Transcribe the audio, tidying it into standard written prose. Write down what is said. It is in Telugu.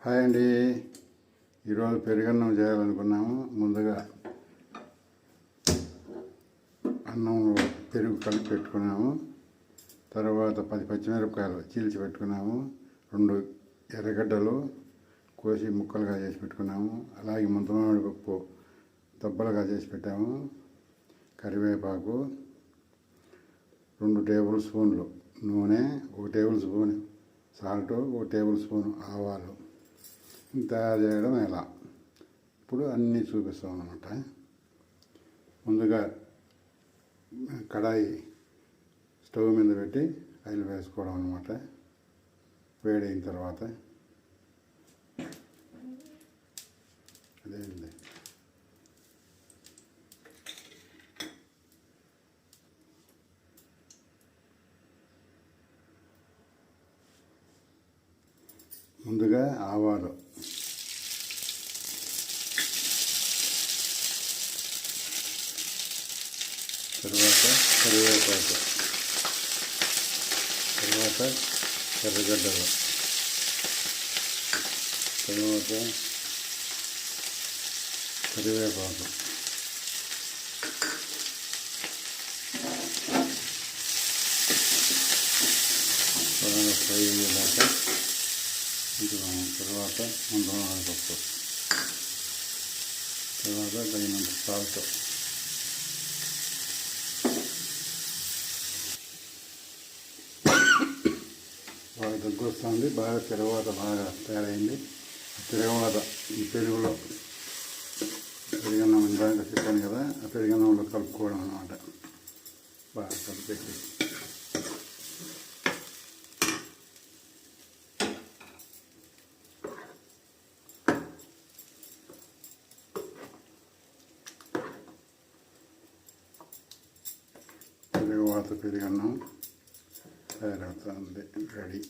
హాయ్ అండి. ఈరోజు పెరుగన్నం చేయాలనుకున్నాము. ముందుగా అన్నంలో పెరుగు కలిపి పెట్టుకున్నాము. తర్వాత 10 పచ్చిమిరపకాయలు చీల్చి పెట్టుకున్నాము. 2 ఎర్రగడ్డలు కోసి ముక్కలుగా చేసి పెట్టుకున్నాము. అలాగే ముంతమామిడి పప్పు దబ్బలుగా చేసి పెట్టాము. కరివేపాకు, 2 టేబుల్ స్పూన్లు నూనె, 1 table spoon salt, 1 table spoon ఆవాలు. తయారు చేయడం ఎలా ఇప్పుడు అన్నీ చూపిస్తాం అన్నమాట. ముందుగా కడాయి స్టవ్ మీద పెట్టి ఆయిల్ వేసుకోవడం అన్నమాట. వేడైన తర్వాత అదేంటి ముందుగా ఆవాలు, తర్వాత కరివేపాకు, తర్వాత ఎర్రగడ్డలు, తర్వాత కరివేపాకు, ఫ్రై అయ్యేదాకా తర్వాత ముంతమామిడి పప్పు, తర్వాత తగినంత సాల్ట్, బాగా దగ్గు వస్తుంది. బాగా తిరగవాత బాగా తయారైంది. తిరగవాత ఈ పెరుగులో పెరుగన్నం ఇందాక చెప్పాను కదా, ఆ పెరుగన్నంలో కలుపుకోవడం అన్నమాట. బాగా కలిపేసి తిరగవాత పెరుగన్నం తయారవుతుంది. రెడీ.